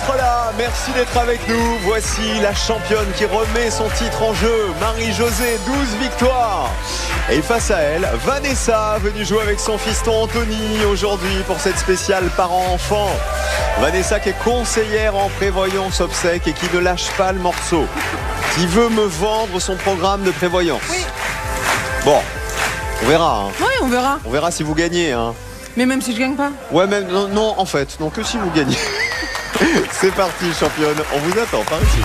d'être là, merci d'être avec nous. Voici la championne qui remet son titre en jeu, Marie-Josée, 12 victoires. Et face à elle, Vanessa, venue jouer avec son fiston Anthony aujourd'hui pour cette spéciale parents-enfants. Vanessa qui est conseillère en prévoyance obsèque et qui ne lâche pas le morceau, qui veut me vendre son programme de prévoyance. Oui. Bon, on verra. Hein. Oui, on verra. On verra si vous gagnez. Hein. Mais même si je gagne pas. Ouais, même non, en fait, non, que si vous gagnez. C'est parti, championne. On vous attend par ici.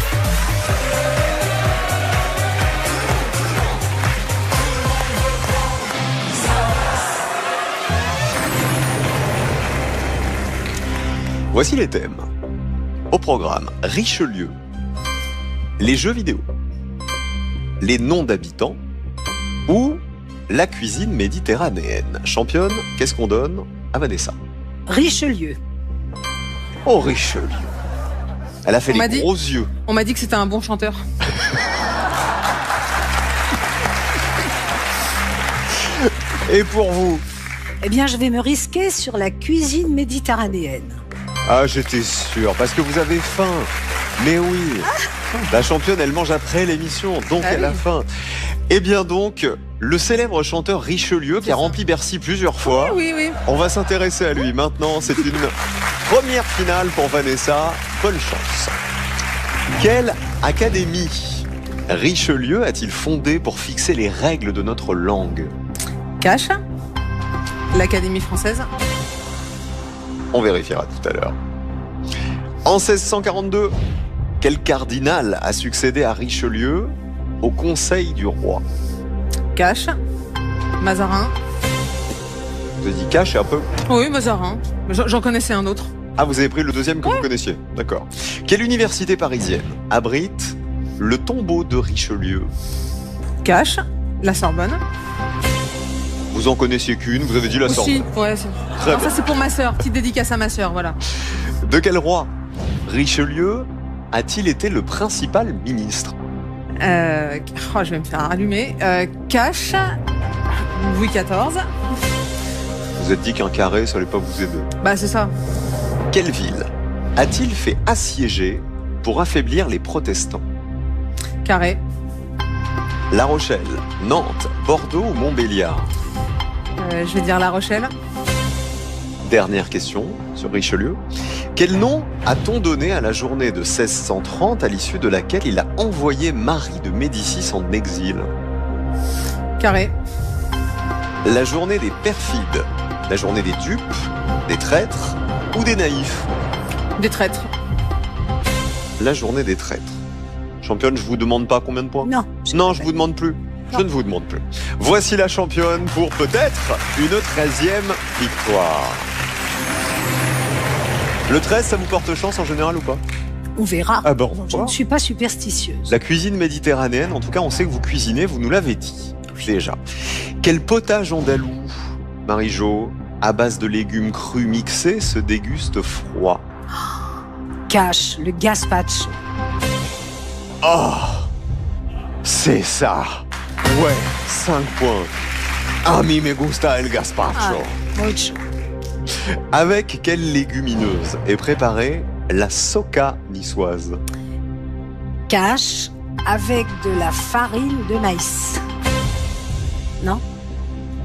Voici les thèmes. Au programme, Richelieu, les jeux vidéo, les noms d'habitants ou la cuisine méditerranéenne. Championne, qu'est-ce qu'on donne à Vanessa? Richelieu. Oh, Richelieu. Elle a fait les gros yeux. On m'a dit que c'était un bon chanteur. Et pour vous? Eh bien, je vais me risquer sur la cuisine méditerranéenne. Ah, j'étais sûr, parce que vous avez faim. Mais oui, la championne, elle mange après l'émission, donc elle a faim. Eh bien donc, le célèbre chanteur Richelieu, qui a rempli Bercy plusieurs fois. Oui. On va s'intéresser à lui maintenant. C'est une première finale pour Vanessa. Bonne chance. Quelle académie Richelieu a-t-il fondée pour fixer les règles de notre langue? Cache. L'Académie française. On vérifiera tout à l'heure. En 1642, quel cardinal a succédé à Richelieu au Conseil du roi? Cache. Mazarin. Vous avez dit Cache un peu? Oui, Mazarin. J'en connaissais un autre. Ah, vous avez pris le deuxième que vous connaissiez. D'accord. Quelle université parisienne abrite le tombeau de Richelieu? Cache. La Sorbonne. Vous en connaissiez qu'une, vous avez dit la Sorbonne. Ouais, Très bien. ça c'est pour ma sœur. Petite dédicace à ma sœur, voilà. De quel roi Richelieu a-t-il été le principal ministre? Je vais me faire allumer. Cache. Louis XIV. Vous êtes dit qu'un carré, ça allait pas vous aider. Bah c'est ça. Quelle ville a-t-il fait assiéger pour affaiblir les protestants? Carré. La Rochelle, Nantes, Bordeaux ou Montbéliard? Je vais dire La Rochelle. Dernière question sur Richelieu. Quel nom a-t-on donné à la journée de 1630 à l'issue de laquelle il a envoyé Marie de Médicis en exil? Carré. La journée des perfides, la journée des dupes, des traîtres ou des naïfs? Des traîtres. La journée des traîtres. Championne, je vous demande pas combien de points? Non, je vous demande plus. Je ne vous demande plus. Voici la championne pour peut-être une 13e victoire. Le 13, ça vous porte chance en général ou pas? On verra. Ah bon, Je ne suis pas superstitieuse. La cuisine méditerranéenne, en tout cas, on sait que vous cuisinez, vous nous l'avez dit déjà. Quel potage andalou, Marie-Jo, à base de légumes crus mixés, se déguste froid? Cache, le gazpacho. Oh, c'est ça. Ouais, 5 points. A mí me gusta el gazpacho. Mucho. Avec quelle légumineuse est préparée la soca niçoise? Cache, avec de la farine de maïs. Non?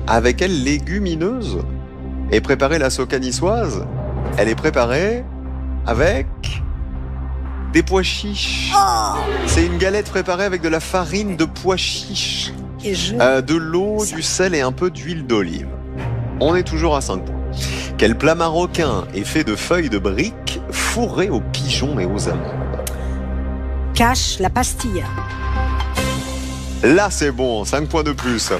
Avec quelle légumineuse est préparée la soca niçoise? Elle est préparée avec des pois chiches. Oh! C'est une galette préparée avec de la farine de pois chiches, Et de l'eau, du sel et un peu d'huile d'olive. On est toujours à 5 points. Quel plat marocain est fait de feuilles de briques fourrées aux pigeons et aux amandes? Cache, la pastilla. Là, c'est bon, 5 points de plus.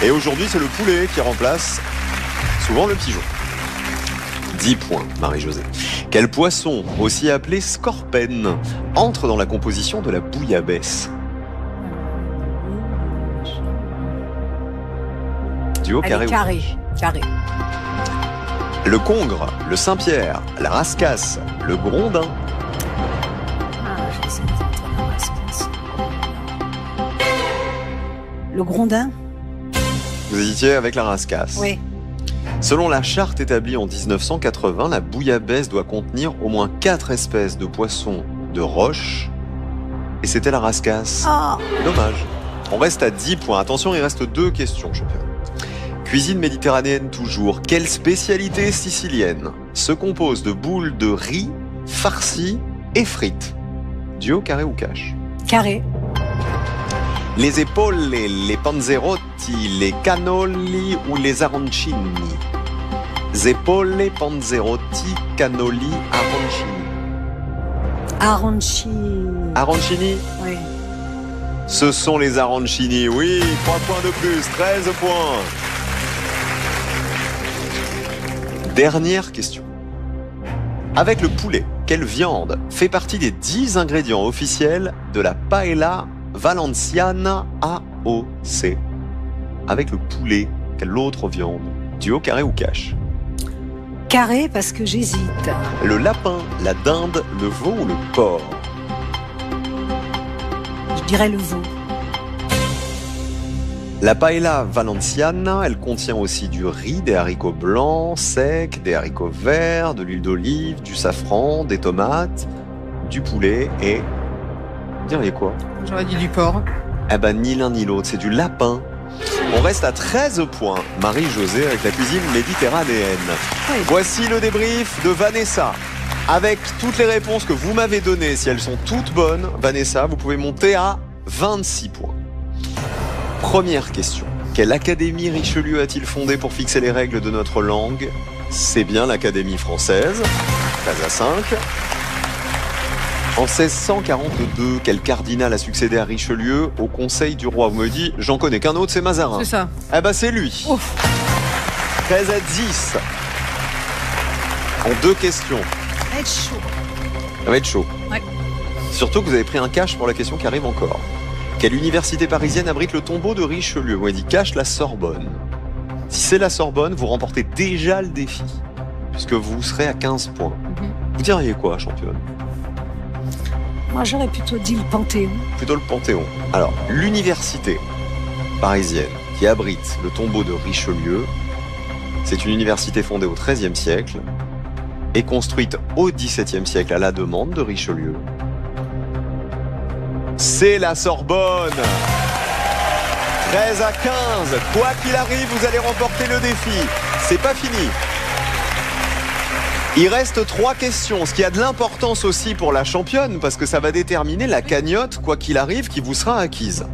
Et aujourd'hui, c'est le poulet qui remplace souvent le pigeon. 10 points, Marie-Josée. Quel poisson, aussi appelé scorpène, entre dans la composition de la bouillabaisse? Duo carré. Carré. Le congre, le Saint-Pierre, la rascasse, le grondin. Je sais pas, la rascasse. Le grondin. Vous hésitiez avec la rascasse? Oui. Selon la charte établie en 1980, la bouillabaisse doit contenir au moins 4 espèces de poissons de roche. Et c'était la rascasse. Oh, Dommage. On reste à 10 points. Attention, il reste 2 questions, champion. Cuisine méditerranéenne toujours. Quelle spécialité sicilienne se compose de boules de riz farcies et frites? Duo, carré ou cash? carré. Les épaules, les panzerotti, les cannoli ou les arancini? Zeppole, panzerotti, cannoli, arancini. Arancini. Arancini? Oui. Ce sont les arancini, oui, 3 points de plus, 13 points. Dernière question. Avec le poulet, quelle viande fait partie des 10 ingrédients officiels de la paella valenciana AOC? Avec le poulet, quelle autre viande? Duo, carré ou cash? Carré parce que j'hésite. Le lapin, la dinde, le veau ou le porc? Je dirais le veau. La paella valenciana, elle contient aussi du riz, des haricots blancs, secs, des haricots verts, de l'huile d'olive, du safran, des tomates, du poulet et... Vous diriez quoi? J'aurais dit du porc. Eh ben, ni l'un ni l'autre, c'est du lapin. On reste à 13 points, Marie-Josée, avec la cuisine méditerranéenne. Oui. Voici le débrief de Vanessa. Avec toutes les réponses que vous m'avez données, si elles sont toutes bonnes, Vanessa, vous pouvez monter à 26 points. Première question. Quelle académie Richelieu a-t-il fondée pour fixer les règles de notre langue? C'est bien l'Académie française. Case à 5. En 1642, quel cardinal a succédé à Richelieu au conseil du roi? Vous me dites, j'en connais qu'un autre, c'est Mazarin. C'est ça. Eh ben c'est lui. Ouf. 13 à 10. En 2 questions. Ça va être chaud. Ça va être chaud. Ouais. Surtout que vous avez pris un cash pour la question qui arrive encore. Quelle université parisienne abrite le tombeau de Richelieu? Vous m'avez dit cash, la Sorbonne. Si c'est la Sorbonne, vous remportez déjà le défi, puisque vous serez à 15 points. Vous diriez quoi, championne? Moi, j'aurais plutôt dit le Panthéon. Plutôt le Panthéon. Alors, l'université parisienne qui abrite le tombeau de Richelieu, c'est une université fondée au XIIIe siècle et construite au XVIIe siècle à la demande de Richelieu. C'est la Sorbonne. 13 à 15. Quoi qu'il arrive, vous allez remporter le défi. C'est pas fini. Il reste 3 questions, ce qui a de l'importance aussi pour la championne, parce que ça va déterminer la cagnotte, quoi qu'il arrive, qui vous sera acquise.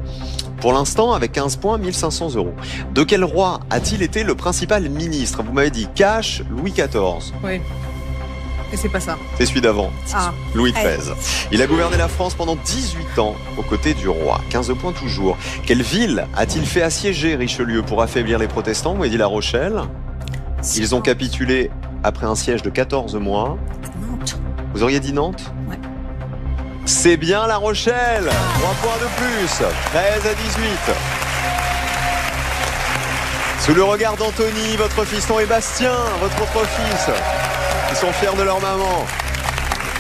Pour l'instant, avec 15 points, 1500 €. De quel roi a-t-il été le principal ministre? Vous m'avez dit cash, Louis XIV. Oui. Et c'est pas ça. C'est celui d'avant. Ah. Louis XIII. Il a gouverné la France pendant 18 ans aux côtés du roi. 15 points toujours. Quelle ville a-t-il fait assiéger Richelieu pour affaiblir les protestants? Vous m'avez dit La Rochelle. Ils ont capitulé après un siège de 14 mois. Nantes. Vous auriez dit Nantes? Ouais. C'est bien La Rochelle. 3 points de plus. 13 à 18. Sous le regard d'Anthony, votre fiston et Bastien, votre autre fils, ils sont fiers de leur maman.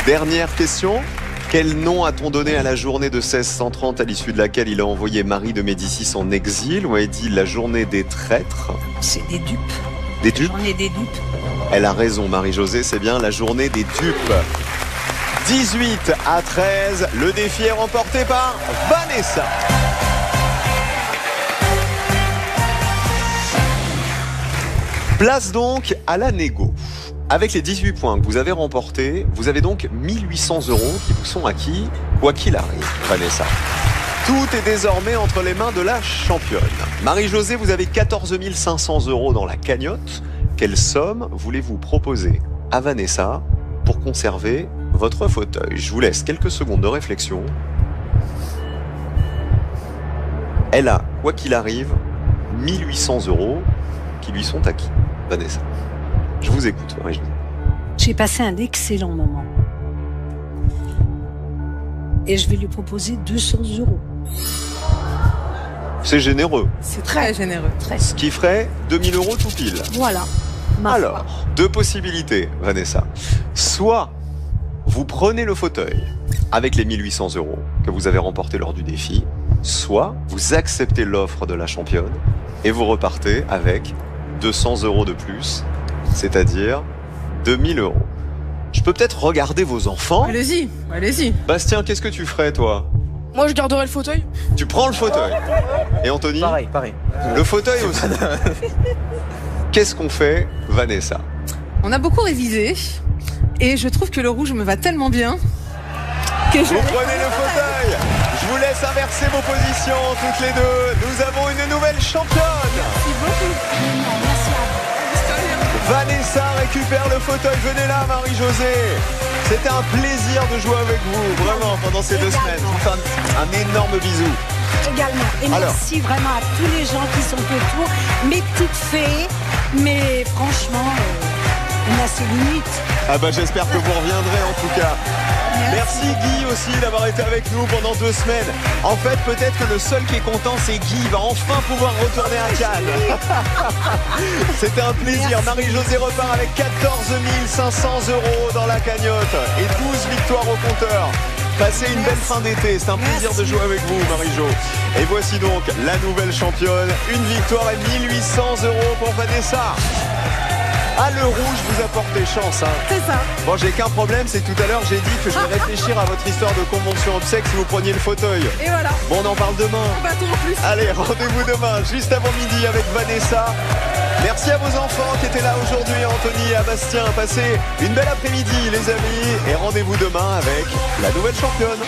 Dernière question. Quel nom a-t-on donné à la journée de 1630 à l'issue de laquelle il a envoyé Marie de Médicis en exil? On a dit la journée des traîtres. C'est des dupes. Des dupes? J'en ai des dupes. Elle a raison, Marie-Josée, c'est bien la journée des dupes. 18 à 13, le défi est remporté par Vanessa. Place donc à la négo. Avec les 18 points que vous avez remportés, vous avez donc 1800 € qui vous sont acquis, quoi qu'il arrive, Vanessa. Tout est désormais entre les mains de la championne. Marie-Josée, vous avez 14 500 € dans la cagnotte. Quelle somme voulez-vous proposer à Vanessa pour conserver votre fauteuil? Je vous laisse quelques secondes de réflexion. Elle a, quoi qu'il arrive, 1800 € qui lui sont acquis. Vanessa, je vous écoute, Marie-Josée. J'ai passé un excellent moment. Et je vais lui proposer 200 €. C'est généreux. C'est très généreux. Très. Ce qui ferait 2000 € tout pile. Voilà. Ma Alors, foi. 2 possibilités, Vanessa. Soit vous prenez le fauteuil avec les 1800 € que vous avez remportés lors du défi, soit vous acceptez l'offre de la championne et vous repartez avec 200 € de plus, c'est-à-dire 2000 €. Je peux peut-être regarder vos enfants. Allez-y, allez-y. Bastien, qu'est-ce que tu ferais, toi? Moi, je garderai le fauteuil. Tu prends le fauteuil. Et Anthony? Pareil. Le fauteuil aussi. Qu'est-ce qu'on fait, Vanessa? On a beaucoup révisé et je trouve que le rouge me va tellement bien que je... Vous prenez le fauteuil. Je vous laisse inverser vos positions toutes les deux. Nous avons une nouvelle championne. Merci beaucoup. Vanessa récupère le fauteuil. Venez là, Marie-Josée. C'était un plaisir de jouer avec vous, vraiment, pendant ces 2 semaines. Je vous fais un énorme bisou. Également. Et merci vraiment à tous les gens qui sont autour. Mes petites fées. Mais franchement, on a ses limites. Ah bah j'espère que vous reviendrez en tout cas. Merci Guy aussi d'avoir été avec nous pendant 2 semaines. En fait, peut-être que le seul qui est content, c'est Guy. Il va enfin pouvoir retourner à Cannes. C'était un plaisir. Marie-Josée repart avec 14 500 € dans la cagnotte et 12 victoires au compteur. Passez une belle fin d'été. C'est un plaisir de jouer avec vous, Marie-Jo. Et voici donc la nouvelle championne. Une victoire et 1800 € pour Vanessa. Ah, le rouge vous apporte des chances, hein. C'est ça. Bon, j'ai qu'un problème, c'est que tout à l'heure j'ai dit que je vais réfléchir à votre histoire de convention obsèque si vous preniez le fauteuil. Et voilà. Bon, on en parle demain. Un bâton en plus. Allez, rendez-vous demain, juste avant midi avec Vanessa. Merci à vos enfants qui étaient là aujourd'hui, Anthony et à Bastien. Passez une belle après-midi, les amis. Et rendez-vous demain avec la nouvelle championne.